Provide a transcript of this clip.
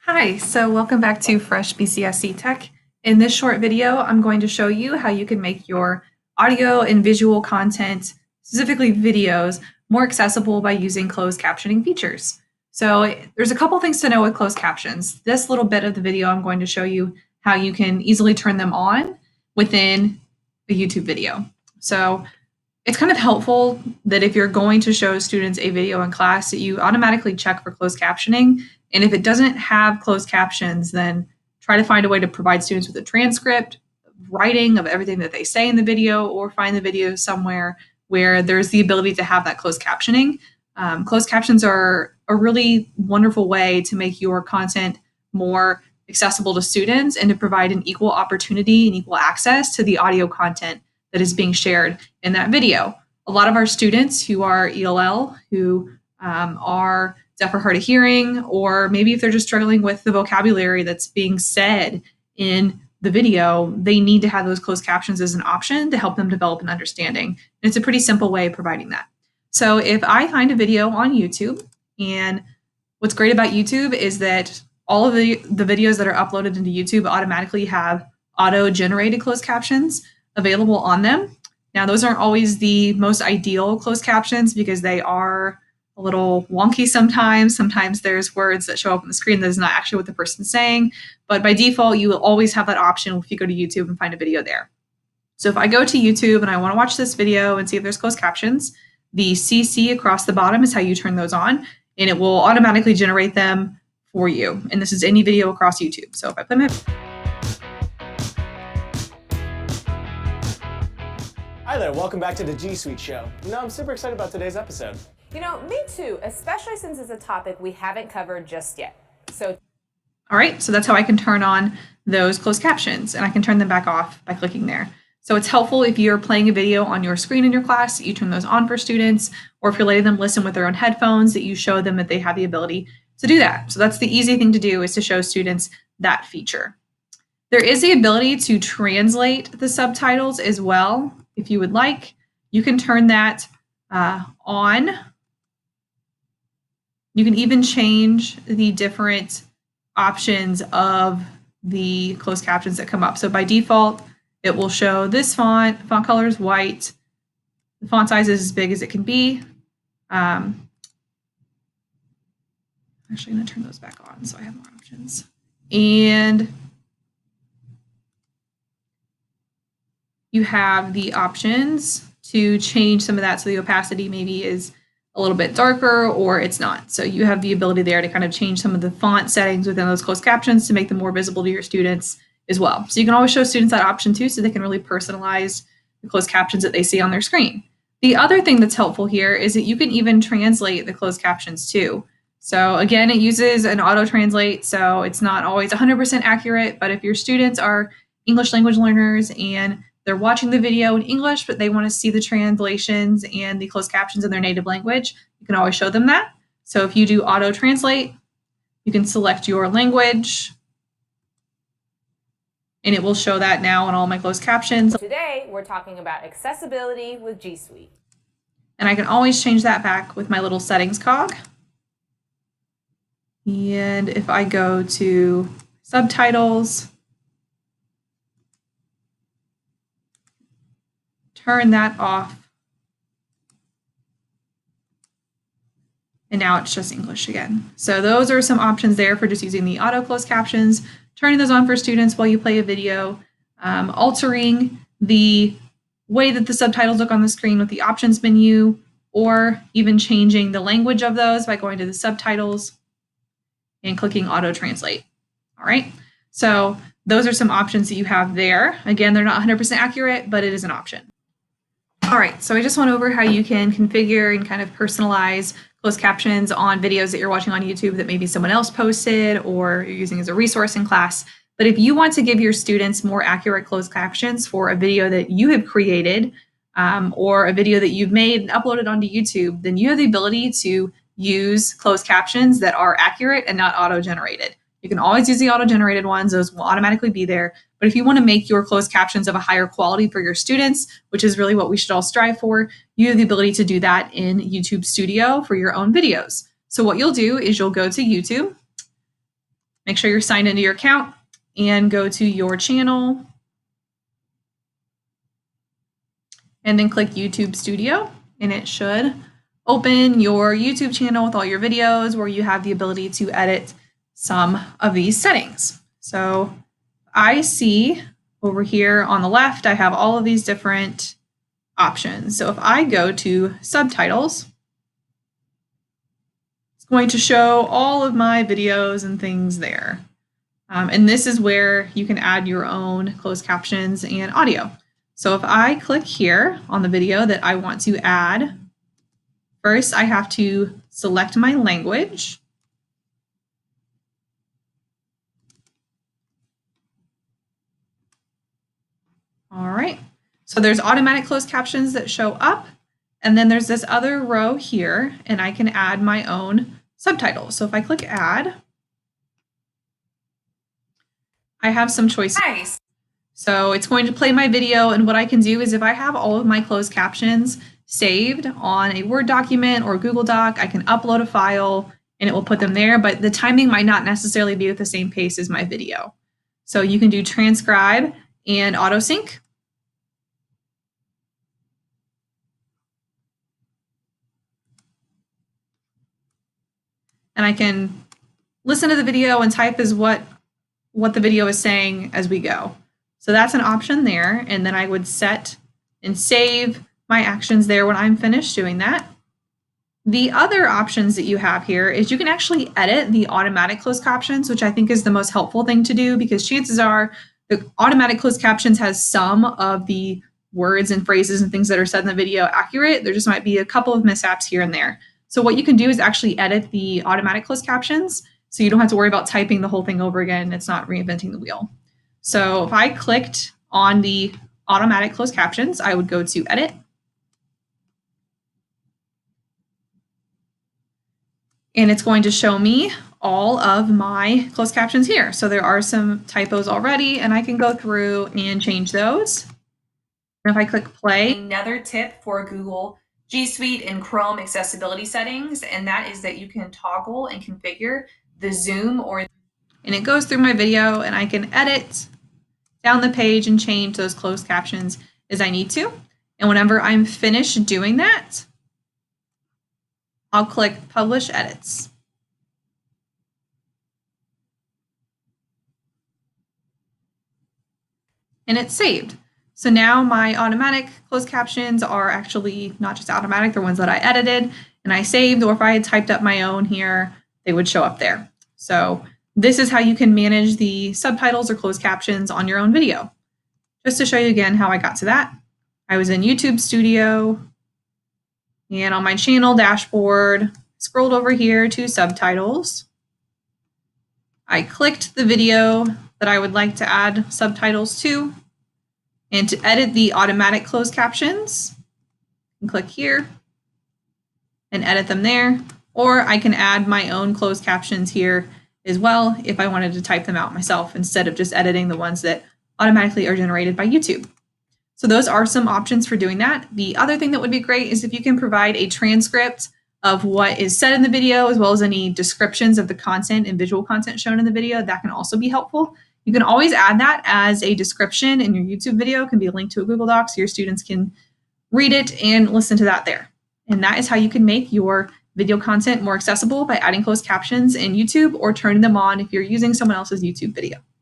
Hi, so welcome back to Fresh BCSC Tech. In this short video, I'm going to show you how you can make your audio and visual content, specifically videos, more accessible by using closed captioning features. So there's a couple things to know with closed captions. This little bit of the video, I'm going to show you how you can easily turn them on within a YouTube video. So it's kind of helpful that if you're going to show students a video in class, that you automatically check for closed captioning. And if it doesn't have closed captions, then try to find a way to provide students with a transcript, writing of everything that they say in the video, or find the video somewhere where there's the ability to have that closed captioning. Closed captions are a really wonderful way to make your content more accessible to students and to provide an equal opportunity and equal access to the audio content that is being shared in that video. A lot of our students who are ELL, who are deaf or hard of hearing, or maybe if they're just struggling with the vocabulary that's being said in the video, they need to have those closed captions as an option to help them develop an understanding. And it's a pretty simple way of providing that. So if I find a video on YouTube, and what's great about YouTube is that all of the videos that are uploaded into YouTube automatically have auto-generated closed captions available on them. Now, those aren't always the most ideal closed captions because they are a little wonky sometimes. Sometimes there's words that show up on the screen that is not actually what the person's saying. But by default, you will always have that option if you go to YouTube and find a video there. So if I go to YouTube and I want to watch this video and see if there's closed captions, the CC across the bottom is how you turn those on, and it will automatically generate them for you. And this is any video across YouTube. So if I play my... Hi there, welcome back to the G Suite Show. I'm super excited about today's episode. Me too, especially since it's a topic we haven't covered just yet. All right, so that's how I can turn on those closed captions, and I can turn them back off by clicking there. So it's helpful if you're playing a video on your screen in your class, that you turn those on for students, or if you're letting them listen with their own headphones, that you show them that they have the ability to do that. So that's the easy thing to do, is to show students that feature. There is the ability to translate the subtitles as well. If you would like, you can turn that on. You can even change the different options of the closed captions that come up. So by default, it will show this font color is white, the font size is as big as it can be. I'm actually going to turn those back on so I have more options. And you have the options to change some of that, so the opacity maybe is a little bit darker or it's not. So you have the ability there to kind of change some of the font settings within those closed captions to make them more visible to your students as well. So you can always show students that option too, so they can really personalize the closed captions that they see on their screen. The other thing that's helpful here is that you can even translate the closed captions too. So again, it uses an auto translate, so it's not always 100% accurate, but if your students are English language learners and they're watching the video in English, but they want to see the translations and the closed captions in their native language, you can always show them that. So if you do auto translate, you can select your language, and it will show that now in all my closed captions. Today, we're talking about accessibility with G Suite. And I can always change that back with my little settings cog. And if I go to subtitles, turn that off, and now it's just English again. So those are some options there for just using the auto closed captions, turning those on for students while you play a video, altering the way that the subtitles look on the screen with the options menu, or even changing the language of those by going to the subtitles and clicking auto translate. All right, so those are some options that you have there. Again, they're not 100% accurate, but it is an option. All right, so I just went over how you can configure and kind of personalize closed captions on videos that you're watching on YouTube that maybe someone else posted or you're using as a resource in class. But if you want to give your students more accurate closed captions for a video that you have created or a video that you've made and uploaded onto YouTube, then you have the ability to use closed captions that are accurate and not auto-generated. You can always use the auto-generated ones. Those will automatically be there. But if you want to make your closed captions of a higher quality for your students, which is really what we should all strive for, you have the ability to do that in YouTube Studio for your own videos. So what you'll do is you'll go to YouTube, Make sure you're signed into your account and go to your channel and then click YouTube Studio, and it should open your YouTube channel with all your videos where you have the ability to edit some of these settings. So I see over here on the left, I have all of these different options. So if I go to subtitles, it's going to show all of my videos and things there. And this is where you can add your own closed captions and audio. So if I click here on the video that I want to add, first I have to select my language. All right, so there's automatic closed captions that show up, and then there's this other row here, and I can add my own subtitles. So if I click add, I have some choices. Nice. So it's going to play my video, and what I can do is if I have all of my closed captions saved on a Word document or Google Doc, I can upload a file and it will put them there, but the timing might not necessarily be at the same pace as my video. So you can do transcribe and auto sync. And I can listen to the video and type as what the video is saying as we go. So that's an option there. And then I would set and save my actions there when I'm finished doing that. The other options that you have here is you can actually edit the automatic closed captions, which I think is the most helpful thing to do, because chances are the automatic closed captions has some of the words and phrases and things that are said in the video accurate. There just might be a couple of mishaps here and there. So what you can do is actually edit the automatic closed captions, so you don't have to worry about typing the whole thing over again. It's not reinventing the wheel. So if I clicked on the automatic closed captions, I would go to edit. And it's going to show me all of my closed captions here. So there are some typos already, and I can go through and change those. And if I click play, another tip for Google G Suite and Chrome accessibility settings, and that is that you can toggle and configure the zoom and it goes through my video, and I can edit down the page and change those closed captions as I need to. And whenever I'm finished doing that, I'll click Publish Edits. And it's saved. So now my automatic closed captions are actually not just automatic, they're ones that I edited and I saved, or if I had typed up my own here, they would show up there. So this is how you can manage the subtitles or closed captions on your own video. Just to show you again how I got to that, I was in YouTube Studio, and on my channel dashboard, scrolled over here to subtitles. I clicked the video that I would like to add subtitles to, and to edit the automatic closed captions, and click here and edit them there, or I can add my own closed captions here as well if I wanted to type them out myself instead of just editing the ones that automatically are generated by YouTube. So those are some options for doing that. The other thing that would be great is if you can provide a transcript of what is said in the video, as well as any descriptions of the content and visual content shown in the video. That can also be helpful. You can always add that as a description in your YouTube video. It can be linked to a Google Doc so your students can read it and listen to that there. And that is how you can make your video content more accessible by adding closed captions in YouTube or turning them on if you're using someone else's YouTube video.